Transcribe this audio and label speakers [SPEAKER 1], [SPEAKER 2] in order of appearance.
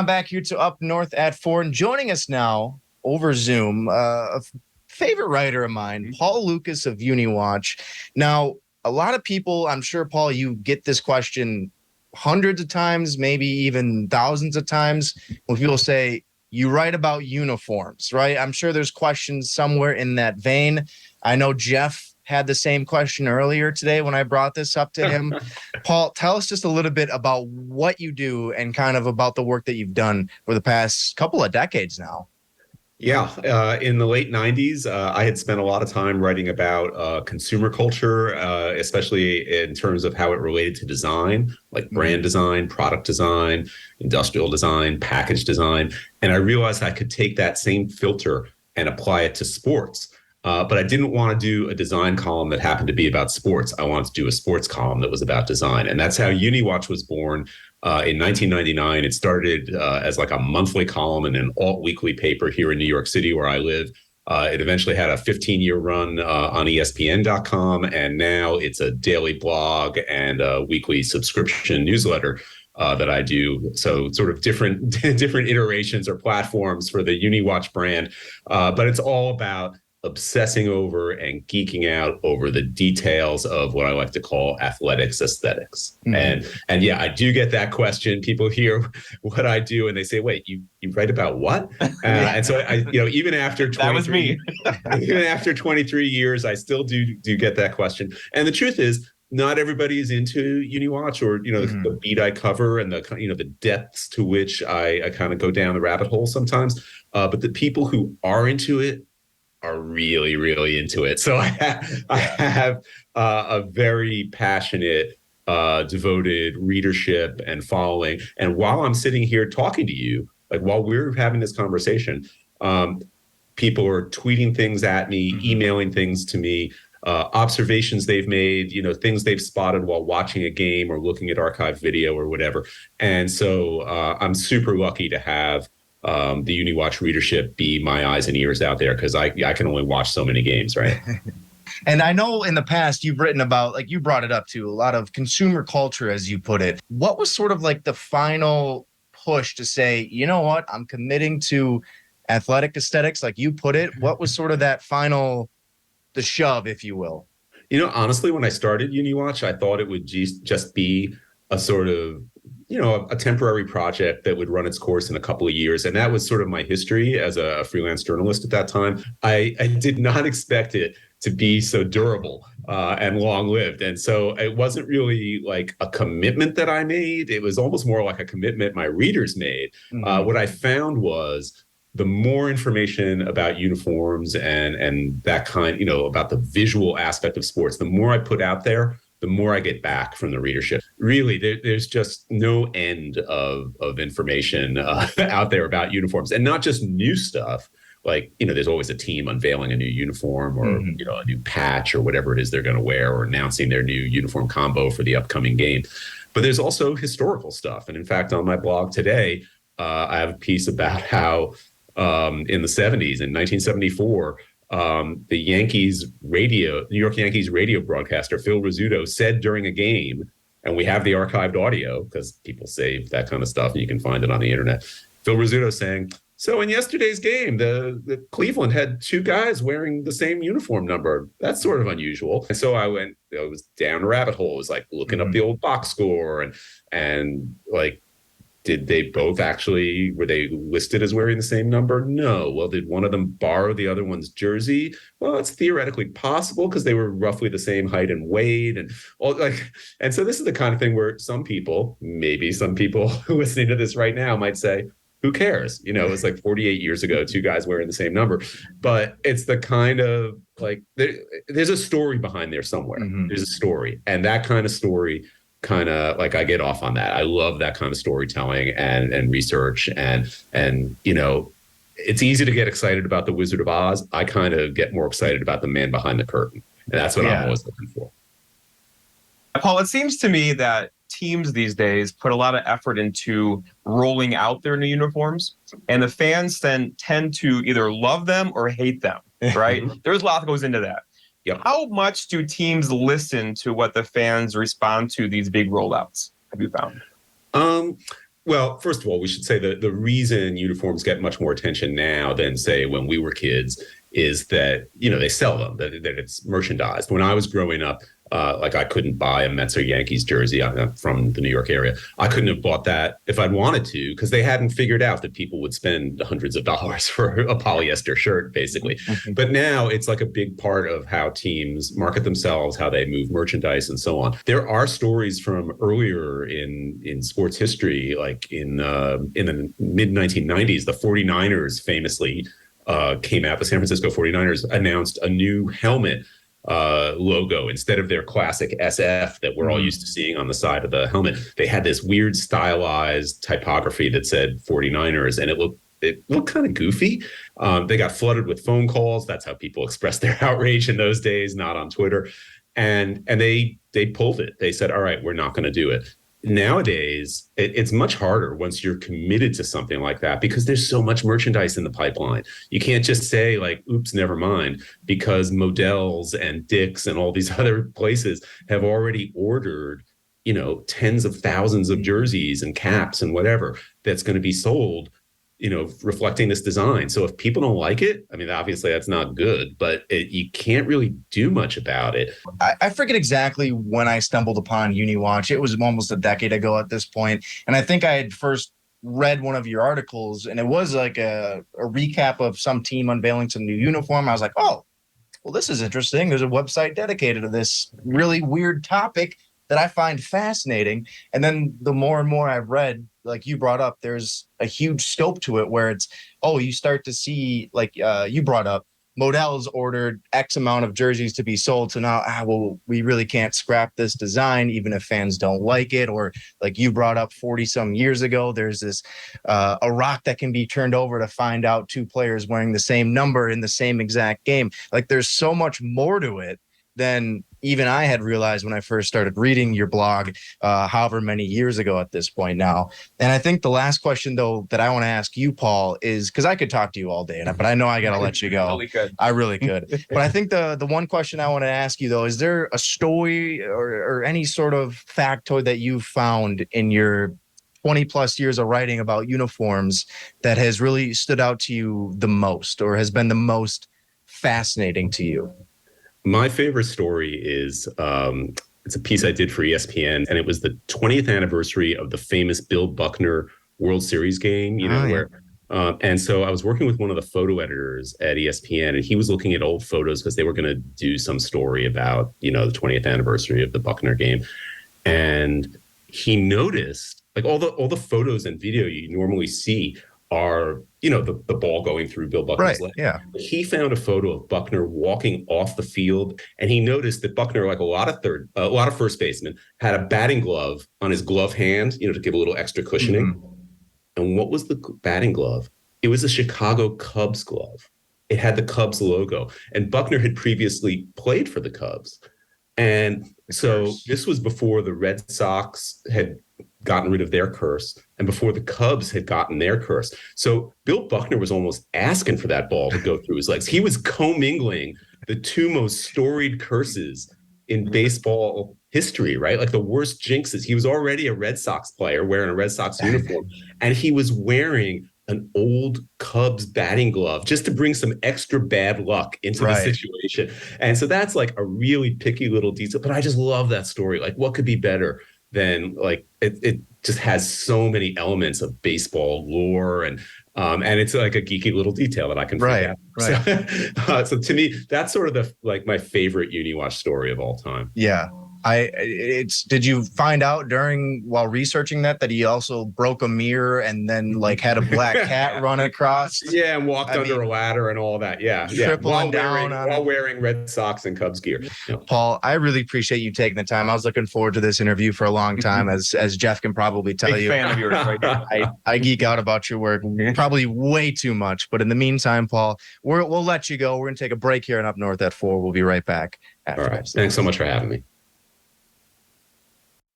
[SPEAKER 1] Back here to Up North at 4, and joining us now over Zoom, a favorite writer of mine, Paul Lukas of UniWatch. Now, a lot of people, I'm sure, Paul, you get this question hundreds of times, maybe even thousands of times, when people say, you write about uniforms, right? I'm sure there's questions somewhere in that vein. I know Jeff had the same question earlier today when I brought this up to him. Paul, tell us just a little bit about what you do and kind of about the work that you've done for the past couple of decades now.
[SPEAKER 2] Yeah, in the late 90s, I had spent a lot of time writing about consumer culture, especially in terms of how it related to design, like brand design, product design, industrial design, package design. And I realized I could take that same filter and apply it to sports. But I didn't want to do a design column that happened to be about sports. I wanted to do a sports column that was about design. And that's how UniWatch was born. In 1999, it started as like a monthly column in an alt-weekly paper here in New York City, where I live. It eventually had a 15-year run on ESPN.com, and now it's a daily blog and a weekly subscription newsletter that I do. So sort of different iterations or platforms for the UniWatch brand, but it's all about obsessing over and geeking out over the details of what I like to call athletics aesthetics. And yeah, I do get that question. People hear what I do and they say, wait, you write about what? And so even after 23,
[SPEAKER 3] that was me.
[SPEAKER 2] Even after 23 years, I still do get that question. And the truth is, not everybody is into UniWatch or, the beat I cover and the depths to which I kind of go down the rabbit hole sometimes. But the people who are into it are really, really into it. So I have a very passionate, devoted readership and following. And while I'm sitting here talking to you, like while we're having this conversation, people are tweeting things at me, emailing things to me, observations they've made, things they've spotted while watching a game or looking at archived video or whatever. And so I'm super lucky to have the UniWatch readership be my eyes and ears out there, because I can only watch so many games, right?
[SPEAKER 1] And I know in the past you've written about, like you brought it up too, a lot of consumer culture, as you put it. What was sort of like the final push to say, you know what, I'm committing to athletic aesthetics, like you put it? What was sort of that final, the shove, if you will?
[SPEAKER 2] Honestly, when I started UniWatch, I thought it would just be a sort of a temporary project that would run its course in a couple of years. And that was sort of my history as a freelance journalist at that time. I did not expect it to be so durable and long-lived. And so it wasn't really like a commitment that I made. It was almost more like a commitment my readers made. What I found was the more information about uniforms and that kind, about the visual aspect of sports, the more I put out there, the more I get back from the readership. Really, there's just no end of information out there about uniforms, and not just new stuff. Like, there's always a team unveiling a new uniform or, a new patch or whatever it is they're going to wear, or announcing their new uniform combo for the upcoming game. But there's also historical stuff. And in fact, on my blog today, I have a piece about how in the 70s, in 1974, the New York Yankees radio broadcaster, Phil Rizzuto, said during a game, and we have the archived audio because people save that kind of stuff and you can find it on the internet. Phil Rizzuto saying, so in yesterday's game, the Cleveland had two guys wearing the same uniform number. That's sort of unusual. And so I was down a rabbit hole. It was like looking up the old box score and like, did they both were they listed as wearing the same number? No. Well, did one of them borrow the other one's jersey? Well, it's theoretically possible because they were roughly the same height and weight and so this is the kind of thing where maybe some people listening to this right now might say, who cares? It was like 48 years ago, two guys wearing the same number. But it's the kind of like, there's a story behind there somewhere. There's a story. And that kind of story, kind of like, I get off on that. I love that kind of storytelling and research and it's easy to get excited about the Wizard of Oz. I kind of get more excited about the man behind the curtain, and that's what I'm always looking for.
[SPEAKER 3] Paul, it seems to me that teams these days put a lot of effort into rolling out their new uniforms, and the fans then tend to either love them or hate them, right? There's a lot that goes into that.
[SPEAKER 2] Yep.
[SPEAKER 3] How much do teams listen to what the fans respond to these big rollouts, have you found?
[SPEAKER 2] Well, first of all, we should say that the reason uniforms get much more attention now than, say, when we were kids is that, they sell them, that it's merchandised. When I was growing up, like I couldn't buy a Mets or Yankees jersey. I'm from the New York area. I couldn't have bought that if I'd wanted to, because they hadn't figured out that people would spend hundreds of dollars for a polyester shirt, basically. But now it's like a big part of how teams market themselves, how they move merchandise, and so on. There are stories from earlier in sports history, like in the mid 1990s, the 49ers famously came out. The San Francisco 49ers announced a new helmet logo instead of their classic SF that we're all used to seeing on the side of the helmet. They had this weird stylized typography that said 49ers, and it looked kind of goofy. They got flooded with phone calls. That's how people expressed their outrage in those days, not on Twitter. And they pulled it. They said, all right, we're not going to do it. Nowadays, it's much harder once you're committed to something like that, because there's so much merchandise in the pipeline. You can't just say like, oops, never mind, because Modell's and Dick's and all these other places have already ordered, tens of thousands of jerseys and caps and whatever that's going to be sold, reflecting this design. So if people don't like it, I mean, obviously that's not good, but you can't really do much about it.
[SPEAKER 1] I forget exactly when I stumbled upon UniWatch. It was almost a decade ago at this point. And I think I had first read one of your articles, and it was like a recap of some team unveiling some new uniform. I was like, oh, well, this is interesting. There's a website dedicated to this really weird topic that I find fascinating. And then the more and more I've read, like you brought up, there's a huge scope to it where it's, you start to see, like you brought up, Modell's ordered X amount of jerseys to be sold. So now, we really can't scrap this design, even if fans don't like it. Or like you brought up 40 some years ago, there's this a rock that can be turned over to find out two players wearing the same number in the same exact game. Like there's so much more to it than even I had realized when I first started reading your blog, however many years ago at this point now. And I think the last question, though, that I want to ask you, Paul, is because I could talk to you all day, but I know I got to let you go.
[SPEAKER 3] Really could.
[SPEAKER 1] I really could. But I think the one question I want to ask you, though, is there a story or any sort of factoid that you found in your 20 plus years of writing about uniforms that has really stood out to you the most or has been the most fascinating to you?
[SPEAKER 2] My favorite story is it's a piece I did for ESPN, and it was the 20th anniversary of the famous Bill Buckner World Series game, and so I was working with one of the photo editors at ESPN, and he was looking at old photos because they were going to do some story about, the 20th anniversary of the Buckner game. And he noticed, like, all the photos and video you normally see are, the ball going through Bill Buckner's leg.
[SPEAKER 1] Yeah.
[SPEAKER 2] He found a photo of Buckner walking off the field, and he noticed that Buckner, like a lot of first basemen, had a batting glove on his glove hand, to give a little extra cushioning. Mm-hmm. And what was the batting glove? It was a Chicago Cubs glove. It had the Cubs logo, and Buckner had previously played for the Cubs. And so this was before the Red Sox had gotten rid of their curse and before the Cubs had gotten their curse. So Bill Buckner was almost asking for that ball to go through his legs. He was commingling the two most storied curses in baseball history, right? Like the worst jinxes. He was already a Red Sox player wearing a Red Sox uniform, and he was wearing an old Cubs batting glove just to bring some extra bad luck into the situation. And so that's like a really picky little detail, but I just love that story. Like, what could be better than, like, it just has so many elements of baseball lore, and it's like a geeky little detail that I can forget. Right. So to me, that's sort of my favorite UniWatch story of all time.
[SPEAKER 1] Yeah. Did you find out while researching that he also broke a mirror and then had a black cat run across?
[SPEAKER 2] Yeah, and walked under a ladder and all that. Yeah.
[SPEAKER 1] Tripling down
[SPEAKER 2] while wearing Red Sox and Cubs gear.
[SPEAKER 1] Yeah. Paul, I really appreciate you taking the time. I was looking forward to this interview for a long time, as Jeff can probably tell you.
[SPEAKER 3] Fan of yours right now.
[SPEAKER 1] I geek out about your work probably way too much. But in the meantime, Paul, we'll let you go. We're going to take a break here and Up North at 4. We'll be right back after
[SPEAKER 2] this. Thanks so much for having me.